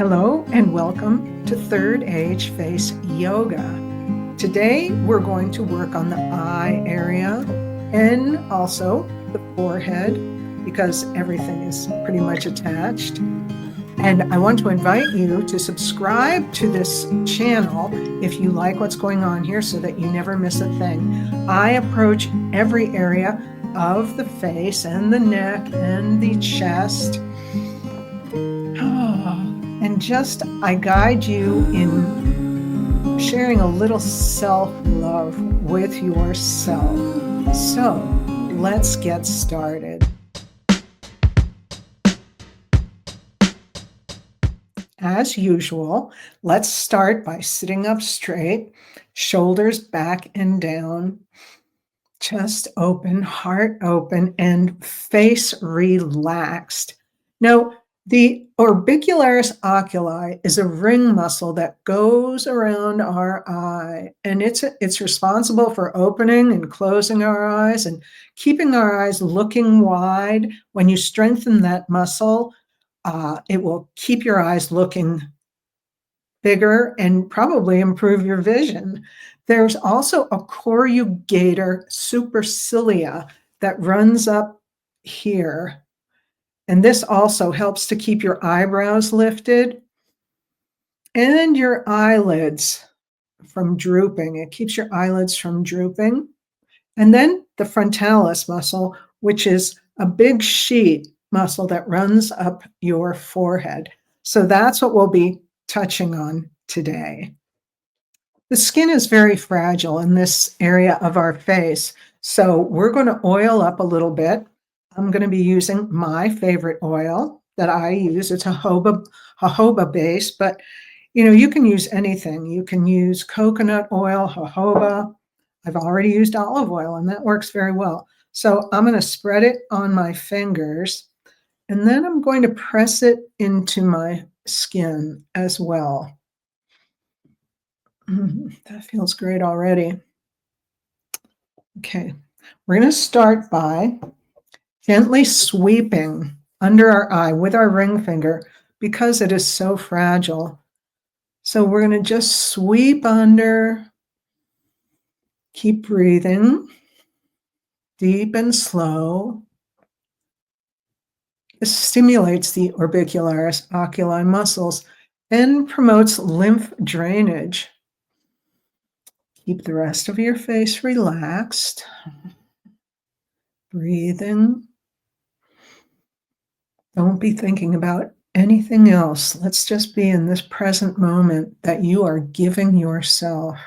Hello and welcome to Third Age Face Yoga. Today we're going to work on the eye area and also the forehead because everything is pretty much attached. And I want to invite you to subscribe to this channel if you like what's going on here so that you never miss a thing. I approach every area of the face and the neck and the chest. And I guide you in sharing a little self-love with yourself. So let's get started. As usual, let's start by sitting up straight, shoulders back and down, chest open, heart open, and face relaxed. Now, the orbicularis oculi is a ring muscle that goes around our eye, and it's responsible for opening and closing our eyes and keeping our eyes looking wide. When you strengthen that muscle, it will keep your eyes looking bigger and probably improve your vision. There's also a corrugator supercilia that runs up here. And this also helps to keep your eyebrows lifted and your eyelids from drooping. It keeps your eyelids from drooping. And then the frontalis muscle, which is a big sheet muscle that runs up your forehead. So that's what we'll be touching on today. The skin is very fragile in this area of our face. So we're going to oil up a little bit. I'm going to be using my favorite oil that I use. It's a jojoba base, but you can use anything. You can use coconut oil, jojoba. I've already used olive oil, and that works very well. So I'm going to spread it on my fingers, and then I'm going to press it into my skin as well. That feels great already. Okay, we're going to start by gently sweeping under our eye with our ring finger because it is so fragile. So we're going to just sweep under, keep breathing, deep and slow. This stimulates the orbicularis oculi muscles and promotes lymph drainage. Keep the rest of your face relaxed. Breathing. Don't be thinking about anything else. Let's just be in this present moment that you are giving yourself.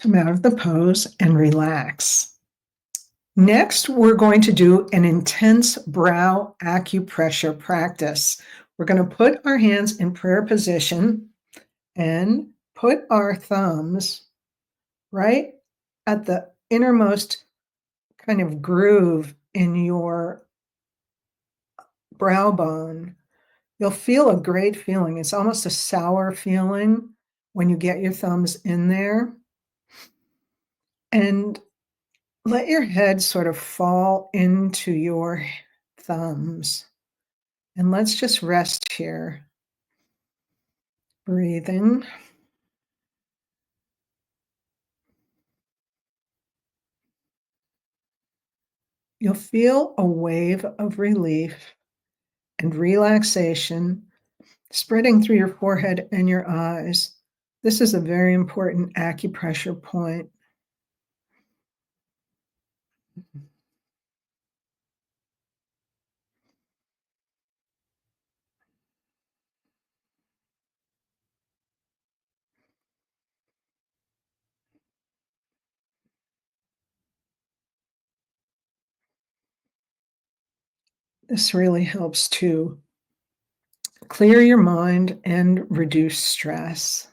Come out of the pose and relax. Next, we're going to do an intense brow acupressure practice. We're going to put our hands in prayer position and put our thumbs right at the innermost kind of groove in your brow bone. You'll feel a great feeling. It's almost a sour feeling when you get your thumbs in there. And let your head sort of fall into your thumbs. And let's just rest here. Breathing. You'll feel a wave of relief and relaxation spreading through your forehead and your eyes. This is a very important acupressure point. This really helps to clear your mind and reduce stress.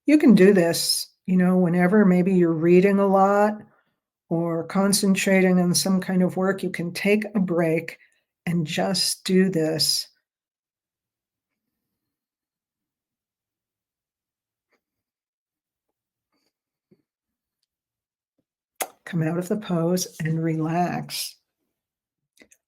You can do this, whenever maybe you're reading a lot or concentrating on some kind of work. You can take a break and just do this. Come out of the pose and relax.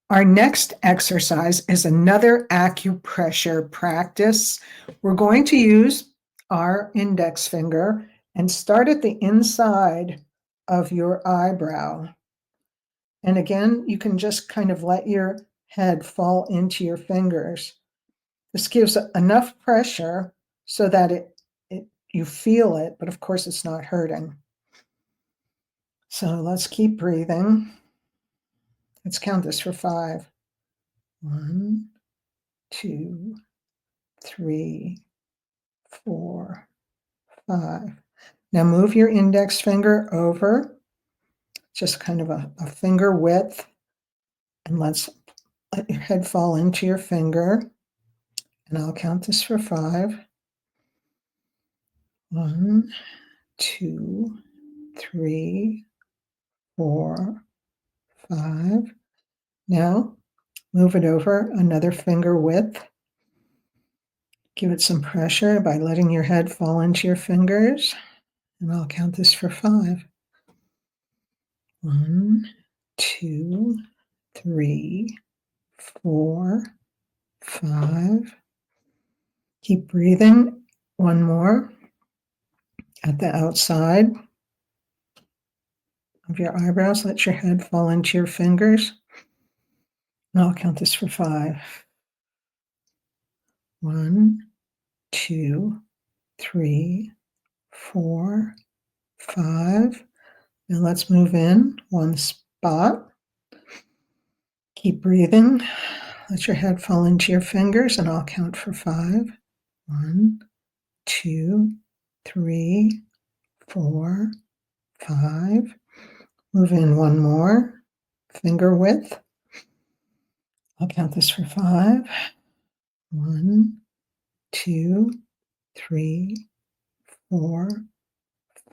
Our next exercise is another acupressure practice. We're going to use our index finger and start at the inside of your eyebrow. And again, you can just kind of let your head fall into your fingers. This gives enough pressure so that you feel it, but of course it's not hurting. So let's keep breathing. Let's count this for 5. 1, 2, 3, 4, 5. Now move your index finger over, just kind of a finger width, and let's let your head fall into your finger. And I'll count this for 5. 1, 2, 3, 4, 5. Now move it over another finger width. Give it some pressure by letting your head fall into your fingers. And I'll count this for 5. 1, 2, 3, 4, 5. Keep breathing. One more at the outside of your eyebrows. Let your head fall into your fingers. And I'll count this for 5. 1, 2, 3, 4, 5. Now let's move in one spot. Keep breathing. Let your head fall into your fingers, and I'll count for 5. 1, 2, 3, 4, 5. Move in one more finger width. I'll count this for 5. 1, 2, 3, 4,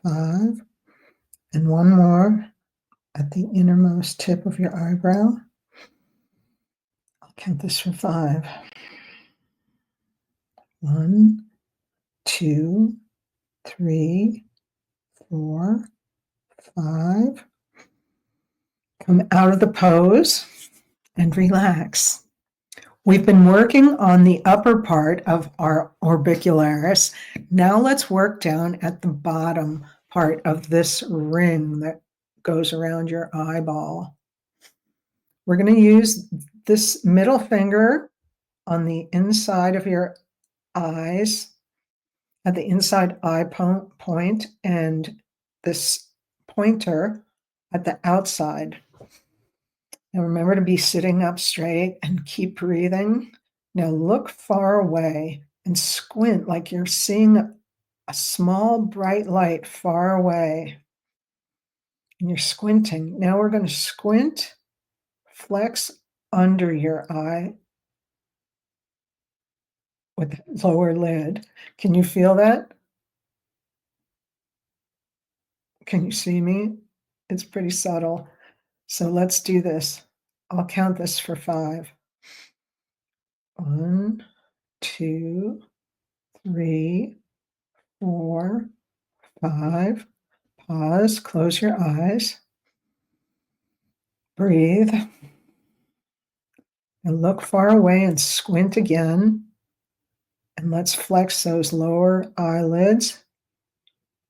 5. And one more at the innermost tip of your eyebrow. I'll count this for 5. 1, 2, 3, 4, 5. Come out of the pose and relax. We've been working on the upper part of our orbicularis. Now let's work down at the bottom part of this ring that goes around your eyeball. We're going to use this middle finger on the inside of your eyes, at the inside eye point, and this pointer at the outside. Now remember to be sitting up straight and keep breathing. Now look far away and squint like you're seeing a small bright light far away. And you're squinting. Now we're going to squint, flex under your eye with the lower lid. Can you feel that? Can you see me? It's pretty subtle. So let's do this. I'll count this for 5. 1, 2, 3, 4, 5. Pause, close your eyes. Breathe. And look far away and squint again. And let's flex those lower eyelids.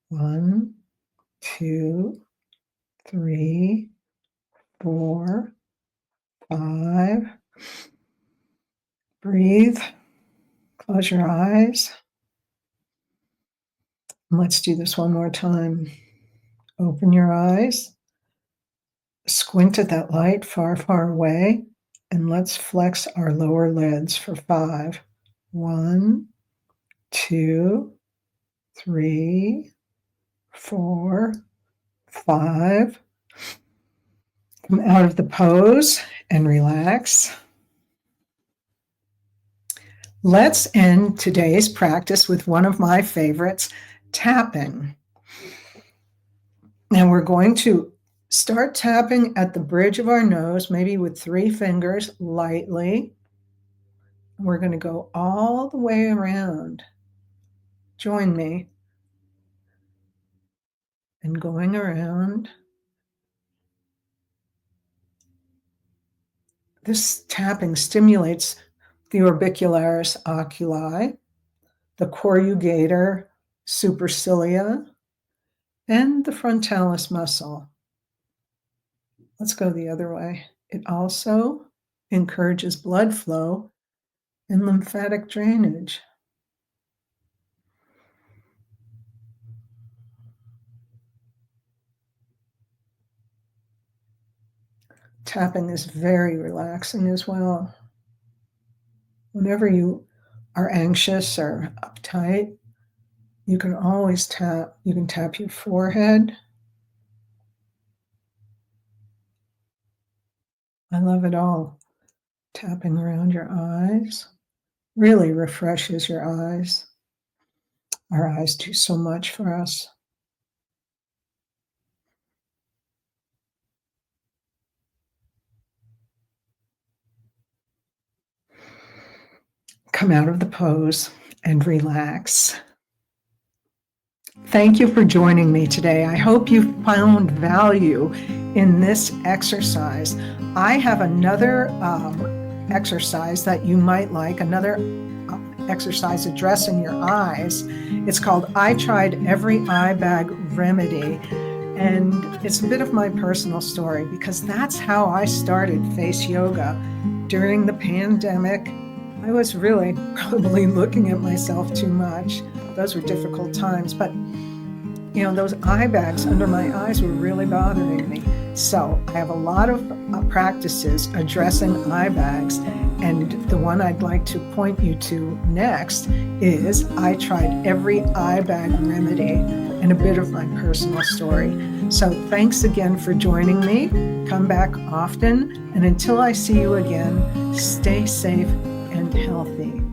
1, 2, 3, 4, 5. Breathe. Close your eyes. And let's do this one more time. Open your eyes. Squint at that light far, far away. And let's flex our lower lids for 5. 1, 2, 3, 4, 5. Come out of the pose and relax. Let's end today's practice with one of my favorites, tapping. Now we're going to start tapping at the bridge of our nose, maybe with 3 fingers lightly. We're going to go all the way around. Join me. And going around. This tapping stimulates the orbicularis oculi, the corrugator supercilia, and the frontalis muscle. Let's go the other way. It also encourages blood flow and lymphatic drainage. Tapping is very relaxing as well. Whenever you are anxious or uptight, you can always tap. You can tap your forehead. I love it all. Tapping around your eyes really refreshes your eyes. Our eyes do so much for us. Come out of the pose and relax. Thank you for joining me today. I hope you found value in this exercise. I have another exercise that you might like, another exercise addressing your eyes. It's called I Tried Every Eye Bag Remedy. And it's a bit of my personal story because that's how I started face yoga. During the pandemic, I was really probably looking at myself too much. Those were difficult times, but those eye bags under my eyes were really bothering me. So I have a lot of practices addressing eye bags, and the one I'd like to point you to next is I Tried Every Eye Bag Remedy, and a bit of my personal story. So thanks again for joining me. Come back often, and until I see you again, stay safe and healthy.